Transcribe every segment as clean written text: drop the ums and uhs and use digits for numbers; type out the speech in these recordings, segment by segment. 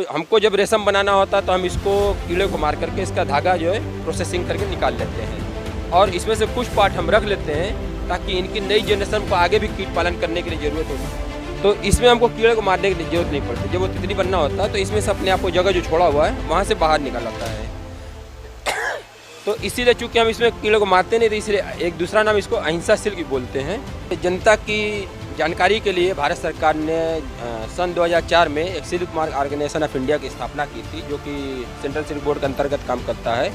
हमको जब रेशम बनाना होता है तो हम इसको कीड़े को मार करके इसका धागा जो है प्रोसेसिंग करके निकाल लेते हैं और इसमें से कुछ पार्ट हम रख लेते हैं ताकि इनकी नई जनरेशन को आगे भी कीट पालन करने के लिए ज़रूरत होगी। तो इसमें हमको कीड़े को मारने की जरूरत नहीं पड़ती। जब वो तितली बनना होता है तो इसमें से अपने आप को जगह जो छोड़ा हुआ है वहाँ से बाहर निकाल आता है। तो इसीलिए चूँकि हम इसमें कीड़े को मारते नहीं तो इसलिए एक दूसरा नाम इसको अहिंसा सिल्क बोलते हैं। जनता की जानकारी के लिए भारत सरकार ने सन 2004 में एक silk mark organisation of India की स्थापना की थी, जो कि सेंट्रल सिल्क बोर्ड के अंतर्गत काम करता है,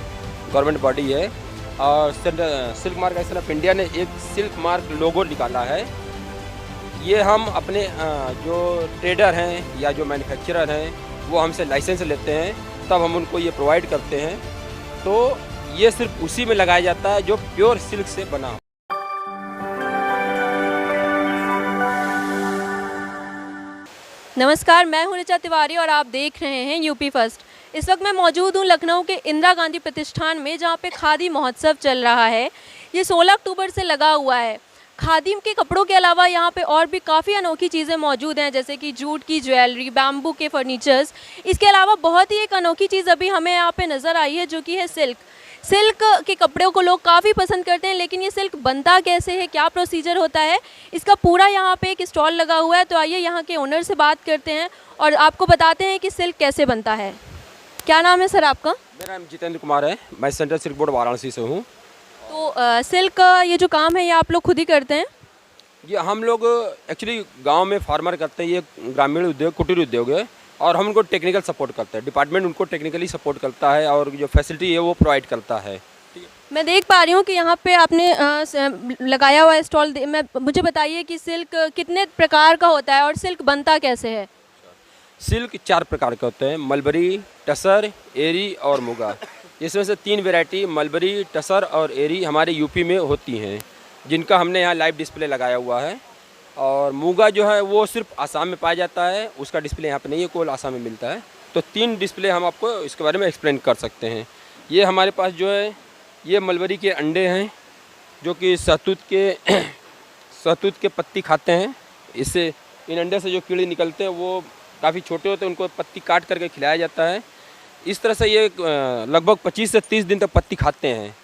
गवर्नमेंट बॉडी है। और silk mark organisation of India ने एक सिल्क मार्क लोगो निकाला है। ये हम अपने जो ट्रेडर हैं या जो मैन्युफैक्चरर हैं वो हमसे लाइसेंस लेते हैं, तब हम उनको ये प्रोवाइड करते हैं। तो ये सिर्फ उसी में लगाया जाता है जो प्योर सिल्क से बना हो। नमस्कार, मैं हूं ऋचा तिवारी और आप देख रहे हैं यूपी फर्स्ट। इस वक्त मैं मौजूद हूं लखनऊ के इंदिरा गांधी प्रतिष्ठान में, जहां पे खादी महोत्सव चल रहा है। ये 16 अक्टूबर से लगा हुआ है। खादी के कपड़ों के अलावा यहाँ पे और भी काफ़ी अनोखी चीज़ें मौजूद हैं, जैसे कि जूट की ज्वेलरी, बैम्बू के फर्नीचर्स। इसके अलावा बहुत ही एक अनोखी चीज़ अभी हमें यहाँ पे नज़र आई है, जो कि है सिल्क। सिल्क के कपड़ों को लोग काफ़ी पसंद करते हैं, लेकिन ये सिल्क बनता कैसे है, क्या प्रोसीजर होता है, इसका पूरा यहाँ पे एक स्टॉल लगा हुआ है। तो आइए यहाँ के ओनर से बात करते हैं और आपको बताते हैं कि सिल्क कैसे बनता है। क्या नाम है सर आपका? मेरा नाम जितेंद्र कुमार है, मैं सेंट्रल सिल्क बोर्ड वाराणसी से हूँ। तो सिल्क का ये जो काम है ये आप लोग खुद ही करते हैं? ये हम लोग एक्चुअली गांव में फार्मर करते हैं, ये ग्रामीण उद्योग, कुटीर उद्योग है, और हम उनको टेक्निकल सपोर्ट करते हैं। डिपार्टमेंट उनको टेक्निकली सपोर्ट करता है और जो फैसिलिटी है वो प्रोवाइड करता है। मैं देख पा रही हूँ कि यहाँ पे आपने लगाया हुआ स्टॉल। मुझे बताइए कि सिल्क कितने प्रकार का होता है और सिल्क बनता कैसे है? सिल्क 4 प्रकार के होते हैं, मलबरी, टसर, एरी और मुगा। इसमें से 3 वैरायटी मलबरी, टसर और एरी हमारे यूपी में होती हैं, जिनका हमने यहाँ लाइव डिस्प्ले लगाया हुआ है। और मुगा जो है वो सिर्फ आसाम में पाया जाता है, उसका डिस्प्ले यहाँ पे नहीं है, केवल आसाम में मिलता है। तो 3 डिस्प्ले हम आपको इसके बारे में एक्सप्लेन कर सकते हैं। ये हमारे पास जो है ये मलबरी के अंडे हैं, जो कि सहतूत के पत्ती खाते हैं। इससे इन अंडे से जो कीड़े निकलते हैं वो काफ़ी छोटे होते हैं, उनको पत्ती काट करके खिलाया जाता है। इस तरह से ये लगभग 25 से 30 दिन तक पत्ती खाते हैं।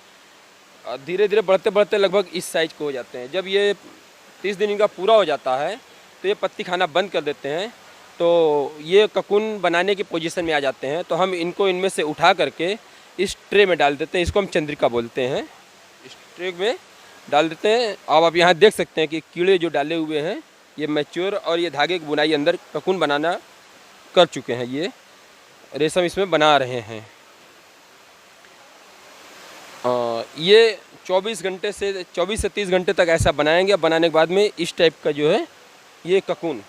धीरे धीरे बढ़ते बढ़ते लगभग इस साइज को हो जाते हैं। जब ये 30 दिन इनका पूरा हो जाता है तो ये पत्ती खाना बंद कर देते हैं। तो ये ककून बनाने की पोजीशन में आ जाते हैं। तो हम इनको इनमें से उठा करके इस ट्रे में डाल देते हैं, इसको हम चंद्रिका बोलते हैं। इस ट्रे में डाल देते हैं। अब आप यहाँ देख सकते हैं कि कीड़े जो डाले हुए हैं ये मैच्योर और ये धागे की बुनाई अंदर ककून बनाना कर चुके हैं। ये रेशम इसमें बना रहे हैं। ये 24 से 30 घंटे तक ऐसा बनाएंगे। बनाने के बाद में इस टाइप का जो है ये ककून,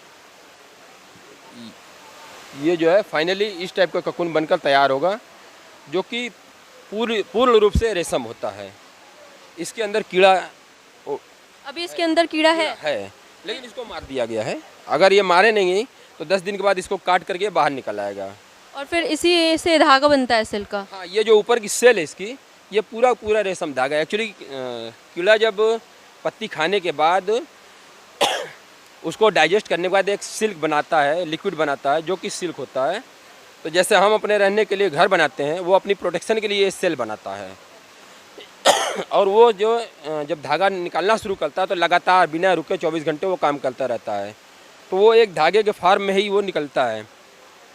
ये जो है फाइनली इस टाइप का ककून बनकर तैयार होगा, जो कि पूर्ण रूप से रेशम होता है। इसके अंदर कीड़ा, अभी इसके अंदर कीड़ा है, लेकिन इसको मार दिया गया है। अगर ये मारे नहीं तो 10 दिन के बाद इसको काट करके बाहर निकल आएगा और फिर इसी से धागा बनता है सिल्क का। हाँ, ये जो ऊपर की सेल है इसकी, ये पूरा रेशम धागा है। एक्चुअली कीड़ा जब पत्ती खाने के बाद उसको डाइजेस्ट करने के बाद एक सिल्क बनाता है, लिक्विड बनाता है, जो कि सिल्क होता है। तो जैसे हम अपने रहने के लिए घर बनाते हैं, वो अपनी प्रोटेक्शन के लिए ये सेल बनाता है। और वो जो जब धागा निकालना शुरू करता है तो लगातार बिना रुके 24 घंटे वो काम करता रहता है। तो वो एक धागे के फार्म में ही वो निकलता है।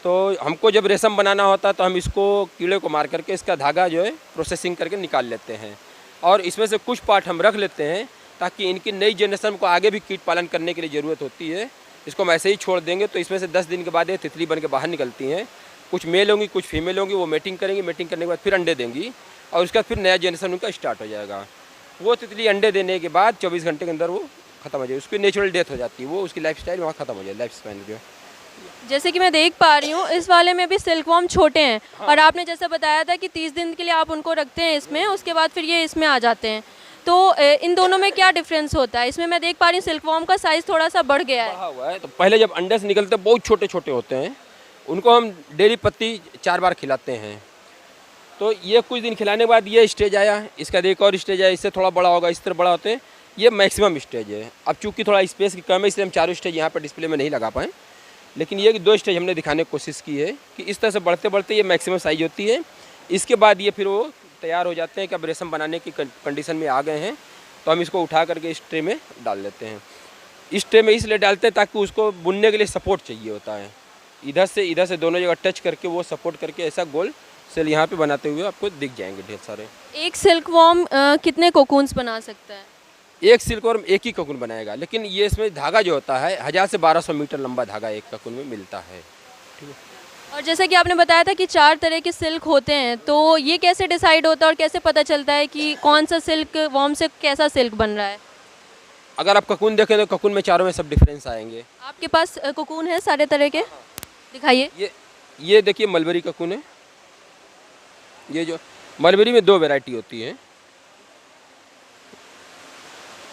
तो हमको जब रेशम बनाना होता है तो हम इसको कीड़े को मार करके इसका धागा जो है प्रोसेसिंग करके निकाल लेते हैं और इसमें से कुछ पार्ट हम रख लेते हैं ताकि इनकी नई जनरेशन को आगे भी कीट पालन करने के लिए ज़रूरत होती है। इसको हम ऐसे ही छोड़ देंगे तो इसमें से 10 दिन के बाद ये तितली बन के बाहर निकलती हैं। कुछ मेल होंगी, कुछ फीमेल होंगी, वो मेटिंग करेंगी। मेटिंग करने के बाद फिर अंडे देंगी और उसके बाद फिर नया जनरेशन उनका स्टार्ट हो जाएगा। वो तितली अंडे देने के बाद 24 घंटे के अंदर वो ख़त्म हो जाएगी, उसकी नेचुरल डेथ हो जाती है। वो उसकी लाइफ स्टाइल वहाँ ख़त्म हो जाए, लाइफ स्पैन जो। जैसे कि मैं देख पा रही हूँ इस वाले में भी सिल्कवॉर्म छोटे हैं। हाँ। और आपने जैसा बताया था कि 30 दिन के लिए आप उनको रखते हैं इसमें, उसके बाद फिर ये इसमें आ जाते हैं। तो इन दोनों में क्या डिफरेंस होता है? इसमें मैं देख पा रही हूँ सिल्कवॉर्म का साइज़ थोड़ा सा बढ़ गया है। तो पहले जब अंडे से निकलते बहुत छोटे छोटे होते हैं, उनको हम डेली पत्ती 4 बार खिलाते हैं। तो ये कुछ दिन खिलाने के बाद ये स्टेज आया, इसका एक और स्टेज आया, इससे थोड़ा बड़ा होगा, इस तरह बड़ा होते हैं। ये मैक्सिमम स्टेज है। अब चूँकि थोड़ा स्पेस की कम है इसलिए हम चारों स्टेज यहाँ पर डिस्प्ले में नहीं लगा पाएँ। लेकिन ये 2 स्टेज हमने दिखाने की कोशिश की है कि इस तरह से बढ़ते बढ़ते ये मैक्सिमम साइज होती है। इसके बाद ये फिर वो तैयार हो जाते हैं कि अब रेशम बनाने की कंडीशन में आ गए हैं, तो हम इसको उठा करके इस ट्रे में डाल देते हैं। इस ट्रे में इसलिए डालते हैं ताकि उसको बुनने के लिए सपोर्ट चाहिए होता है। इधर से दोनों जगह टच करके वो सपोर्ट करके ऐसा गोल सेल यहाँ पे बनाते हुए आपको दिख जाएंगे ढेर सारे। एक सिल्क वॉर्म कितने कोकून्स बना सकता है? एक सिल्क वर्म एक ही ककून बनाएगा, लेकिन ये इसमें धागा जो होता है 1000 से 1200 मीटर लंबा धागा एक ककून में मिलता है। ठीक है। और जैसे कि आपने बताया था कि 4 तरह के सिल्क होते हैं, तो ये कैसे डिसाइड होता है और कैसे पता चलता है कि कौन सा सिल्क वॉर्म से कैसा सिल्क बन रहा है? अगर आप ककून देखें तो ककून में चारों में सब डिफरेंस आएंगे। आपके पास कोकून है सारे तरह के, दिखाइए। ये देखिए मलबरी ककून है। ये जो मलबरी में 2 वैरायटी होती है,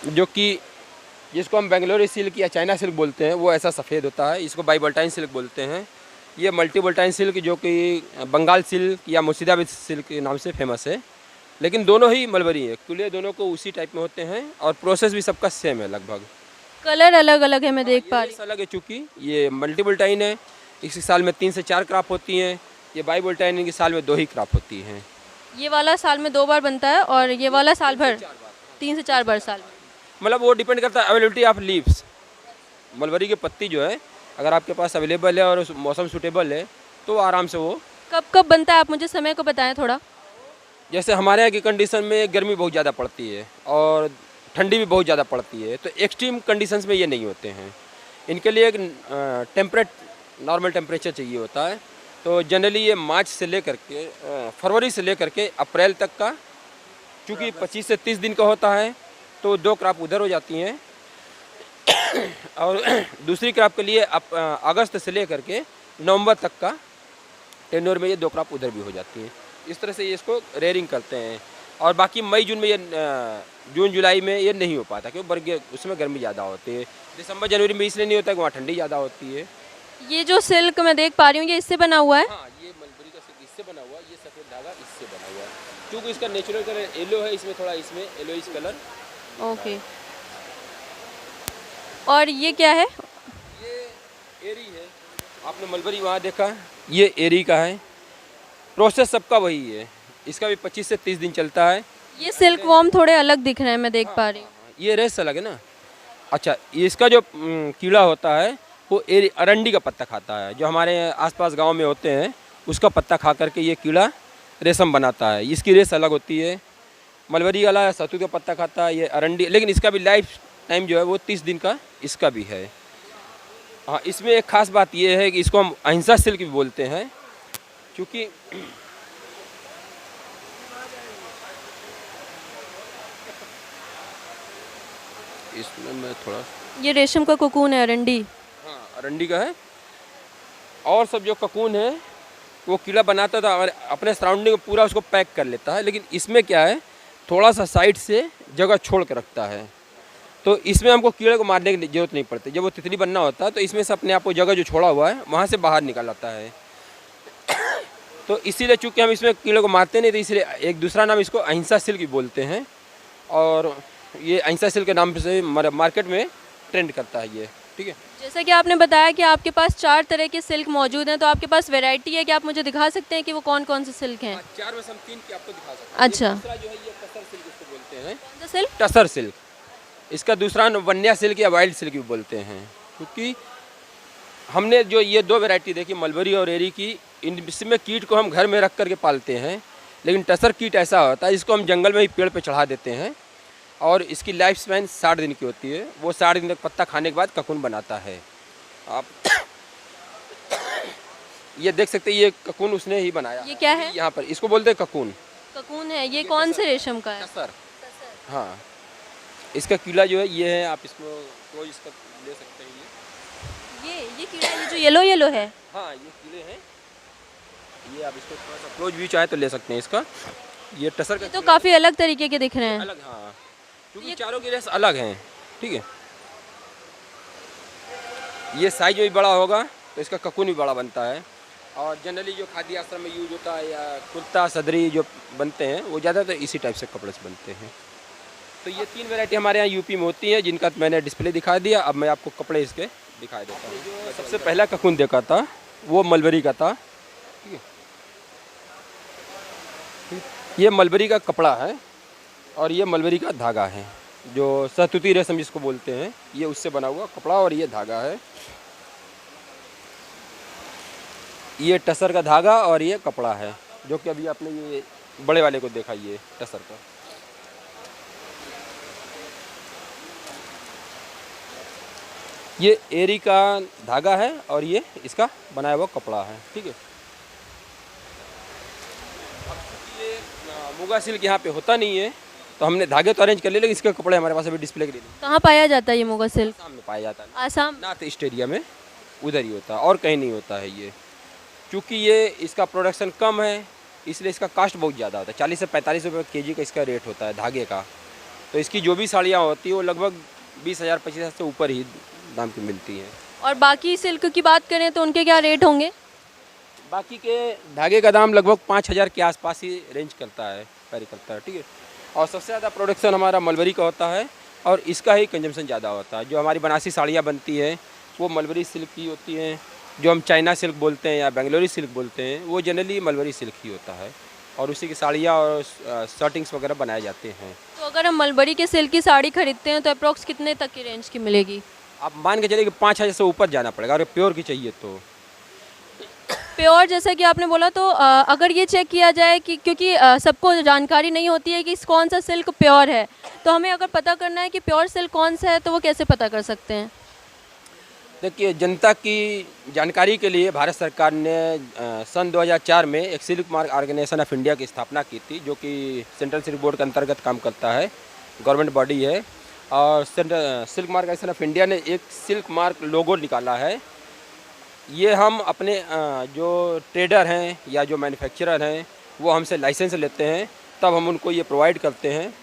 जो कि जिसको हम बेंगलोरी सिल्क या चाइना सिल्क बोलते हैं, वो ऐसा सफ़ेद होता है। इसको बाईवोल्टाइन सिल्क बोलते हैं। ये मल्टीवोल्टाइन सिल्क जो कि बंगाल सिल्क या मुर्शिदाबाद सिल्क के नाम से फेमस है, लेकिन दोनों ही मलबरी है। कुले दोनों को उसी टाइप में होते हैं और प्रोसेस भी सबका सेम है लगभग। कलर अलग अलग है, मैं देख पा रही हूँ। अलग है, चूँकि ये मल्टीवोल्टाइन है, इस साल में 3 से 4 क्रॉप होती हैं। ये बाईवोल्टाइन की साल में 2 ही क्रॉप होती हैं। ये वाला साल में 2 बार बनता है और ये वाला साल भर 3 से 4 बार साल में। मतलब वो डिपेंड करता है अवेलेबिलिटी ऑफ लीव्स। मलबरी की पत्ती जो है अगर आपके पास अवेलेबल है और मौसम सूटेबल है तो आराम से वो। कब कब बनता है, आप मुझे समय को बताएं थोड़ा। जैसे हमारे यहाँ की कंडीशन में गर्मी बहुत ज़्यादा पड़ती है और ठंडी भी बहुत ज़्यादा पड़ती है, तो एक्सट्रीम कंडीशंस में ये नहीं होते हैं। इनके लिए एक नॉर्मल टेम्परेचर चाहिए होता है। तो जनरली ये मार्च से लेकर के फरवरी से लेकर के अप्रैल तक का, चूँकि 25 से 30 दिन का होता है, तो 2 क्रॉप उधर हो जाती हैं और दूसरी क्रॉप के लिए अगस्त से लेकर के नवंबर तक का टेन्योर में ये 2 क्रॉप उधर भी हो जाती हैं। इस तरह से ये इसको रेयरिंग करते हैं। और बाकी मई जून में ये जून जुलाई में ये नहीं हो पाता क्योंकि उसमें गर्मी ज़्यादा होती है। दिसंबर जनवरी में इसलिए नहीं होता कि वहाँ ठंडी ज़्यादा होती है। ये जो सिल्क मैं देख पा रही हूँ, ये इससे बना हुआ है? हाँ, ये मलबरी का सिल्क इससे बना हुआ है। ये सफ़ेद धागा इससे बना हुआ है, क्योंकि इसका नेचुरल कलर येलो है, इसमें थोड़ा इसमें येलोइश कलर। ओके। और ये क्या है? ये एरी है। आपने मलबरी वहाँ देखा, ये एरी का है। प्रोसेस सबका वही है। इसका भी 25 से 30 दिन चलता है। ये सिल्क वॉर्म थोड़े अलग दिख रहे हैं, मैं देख पा रही हूँ। ये रेस अलग है ना। अच्छा, इसका जो कीड़ा होता है वो अरंडी का पत्ता खाता है, जो हमारे आसपास गांव में होते हैं, उसका पत्ता खा करके ये कीड़ा रेशम बनाता है। इसकी रेस अलग होती है। मलबरी वाला सतू का पत्ता खाता है, ये अरंडी, लेकिन इसका भी लाइफ टाइम जो है वो 30 दिन का इसका भी है। हाँ, इसमें एक ख़ास बात ये है कि इसको हम अहिंसा सिल्क भी बोलते हैं, क्योंकि इसमें मैं थोड़ा, ये रेशम का कोकून है, अरंडी। हाँ, अरंडी का है। और सब जो ककून है वो कीड़ा बनाता था और अपने सराउंडिंग में पूरा उसको पैक कर लेता है, लेकिन इसमें क्या है, थोड़ा सा साइड से जगह छोड़ कर रखता है। तो इसमें हमको कीड़े को मारने की जरूरत नहीं पड़ती। जब वो तितली बनना होता है तो इसमें से अपने आप को जगह जो छोड़ा हुआ है वहाँ से बाहर निकल आता है। तो इसीलिए चूँकि हम इसमें कीड़े को मारते नहीं, तो इसलिए एक दूसरा नाम इसको अहिंसा सिल्क भी बोलते हैं। और ये अहिंसा सिल्क के नाम से मार्केट में ट्रेंड करता है ये। ठीक है। जैसा कि आपने बताया कि आपके पास 4 तरह के सिल्क मौजूद हैं, तो आपके पास वैरायटी है कि आप मुझे दिखा सकते हैं कि वो कौन कौन से सिल्क हैं? 4 में से हम 3 की आपको दिखा सकते हैं। अच्छा। दूसरा जो है ये टसर सिल्क इसको बोलते हैं। कौन सा सिल्क? टसर सिल्क। इसका दूसरा वन्या सिल्क या वाइल्ड सिल्क भी बोलते हैं, क्योंकि हमने जो ये 2 वैरायटी देखी मलबरी और एरी की, इनमें कीट को हम घर में रख करके पालते हैं, लेकिन टसर कीट ऐसा होता है इसको हम जंगल में ही पेड़ पे चढ़ा देते हैं और इसकी लाइफ स्पैन 60 दिन की होती है। वो 60 दिन तक पत्ता खाने के बाद ककून बनाता है। आप ये देख सकते हैं, ये ककून उसने ही बनाया। ये क्या है? यहाँ पर इसको बोलते हैं ककून। ककून है। ये कौन से रेशम का है? टसर। हाँ, इसका कीड़ा जो है ये है, आप इसको क्लोज इसका ले सकते हैं। ये कीड़ा, ये जो येलो येलो है। हाँ, ये कीड़े हैं। ये आप इसको थोड़ा सा क्लोज व्यू चाहे तो ले सकते हैं इसका। ये टसर का ये तो काफ़ी अलग तरीके के दिख रहे हैं। अलग, हाँ, क्योंकि चारों की रेस अलग हैं। ठीक है। ये साइज भी बड़ा होगा तो इसका ककून भी बड़ा बनता है। और जनरली जो खादी आश्रम में यूज होता है या कुर्ता सदरी जो बनते हैं वो ज़्यादातर इसी टाइप से कपड़े से बनते हैं। तो ये 3 वैरायटी हमारे यहाँ यूपी में होती हैं, जिनका मैंने डिस्प्ले दिखा दिया। अब मैं आपको कपड़े इसके दिखाई देता हूँ। जो सबसे पहला ककून देखा था वो मलबरी का था। ठीक है, ये मलबरी का कपड़ा है और ये मलबरी का धागा है, जो सहतूती रेशम जिसको बोलते हैं, ये उससे बना हुआ कपड़ा और ये धागा है। ये टसर का धागा और ये कपड़ा है, जो कि अभी आपने ये बड़े वाले को देखा, ये टसर का। ये एरी का धागा है और ये इसका बनाया हुआ कपड़ा है। ठीक है, ये मुगा सिल्क यहाँ पे होता नहीं है, तो हमने धागे तो अरेंज कर लिए, लेकिन इसके कपड़े हमारे पास अभी डिस्प्ले के लिए नहीं। कहाँ पाया जाता है ये मुगा सिल्क? आसाम में पाया जाता है, आसाम। नॉर्थ ईस्ट एरिया में, उधर ही होता है और कहीं नहीं होता है ये। क्योंकि ये इसका प्रोडक्शन कम है, इसलिए इसका कास्ट बहुत ज़्यादा होता है। 40 से 45 रुपये केजी का इसका रेट होता है धागे का। तो इसकी जो भी साड़ियाँ होती हैं वो लगभग 20,000 25,000 से ऊपर ही दाम की मिलती हैं। और बाकी सिल्क की बात करें तो उनके क्या रेट होंगे? बाकी के धागे का दाम लगभग 5,000 के आसपास ही रेंज करता है, वेरी करता है। ठीक है, और सबसे ज़्यादा प्रोडक्शन हमारा मलबरी का होता है और इसका ही कंजम्पशन ज़्यादा होता है। जो हमारी बनारसी साड़ियाँ बनती हैं वो मलबरी सिल्क की होती हैं। जो हम चाइना सिल्क बोलते हैं या बेंगलोरी सिल्क बोलते हैं, वो जनरली मलबरी सिल्क ही होता है और उसी की साड़ियाँ और शर्टिंग्स वगैरह बनाए जाते हैं। तो अगर हम मलबरी के सिल्क की साड़ी खरीदते हैं तो अप्रॉक्स कितने तक की रेंज की मिलेगी? आप मान के चलिए कि 5,000 से ऊपर जाना पड़ेगा, अगर प्योर की चाहिए तो। प्योर जैसा कि आपने बोला, तो अगर ये चेक किया जाए कि क्योंकि सबको जानकारी नहीं होती है कि कौन सा सिल्क प्योर है, तो हमें अगर पता करना है कि प्योर सिल्क कौन सा है तो वो कैसे पता कर सकते हैं? देखिए, जनता की जानकारी के लिए भारत सरकार ने सन 2004 में एक silk mark organisation of India की स्थापना की थी, जो कि सेंट्रल सिल्क बोर्ड के अंतर्गत काम करता है, गवर्नमेंट बॉडी है। और silk mark organisation of India ने एक सिल्क मार्क लोगो निकाला है। ये हम अपने जो ट्रेडर हैं या जो मैन्युफैक्चरर हैं वो हमसे लाइसेंस लेते हैं, तब हम उनको ये प्रोवाइड करते हैं।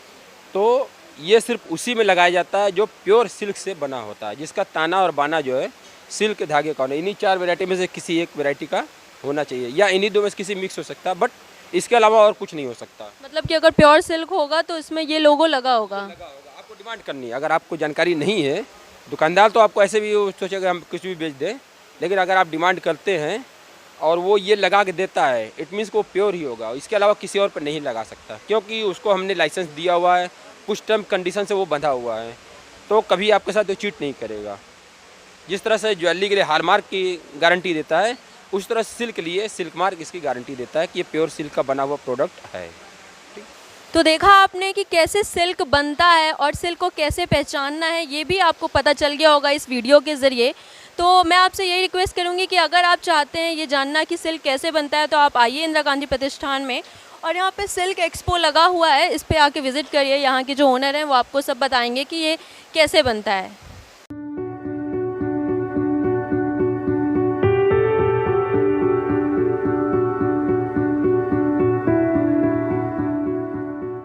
तो ये सिर्फ उसी में लगाया जाता है जो प्योर सिल्क से बना होता है, जिसका ताना और बाना जो है सिल्क धागे का होना। इन्हीं 4 वैरायटी में से किसी एक वैरायटी का होना चाहिए, या इन्हीं 2 में से किसी मिक्स हो सकता है, बट इसके अलावा और कुछ नहीं हो सकता। मतलब कि अगर प्योर सिल्क होगा तो इसमें ये लोगो लगा होगा। आपको डिमांड करनी है। अगर आपको जानकारी नहीं है, दुकानदार तो आपको ऐसे भी सोचेगा हम कुछ भी बेच दें, लेकिन अगर आप डिमांड करते हैं और वो ये लगा के देता है, इट मीन्स को प्योर ही होगा, इसके अलावा किसी और पर नहीं लगा सकता, क्योंकि उसको हमने लाइसेंस दिया हुआ है, कुछ टर्म कंडीशन से वो बंधा हुआ है, तो कभी आपके साथ वो चीट नहीं करेगा। जिस तरह से ज्वेलरी के लिए हॉलमार्क की गारंटी देता है, उस तरह सिल्क के लिए सिल्क मार्क इसकी गारंटी देता है कि ये प्योर सिल्क का बना हुआ प्रोडक्ट है। तो देखा आपने कि कैसे सिल्क बनता है और सिल्क को कैसे पहचानना है, ये भी आपको पता चल गया होगा इस वीडियो के ज़रिए। तो मैं आपसे यही रिक्वेस्ट करूँगी कि अगर आप चाहते हैं ये जानना कि सिल्क कैसे बनता है, तो आप आइए इंदिरा गांधी प्रतिष्ठान में, और यहाँ पे सिल्क एक्सपो लगा हुआ है, इस पे आके विज़िट करिए। यहाँ के जो ओनर हैं वो आपको सब बताएंगे कि ये कैसे बनता है।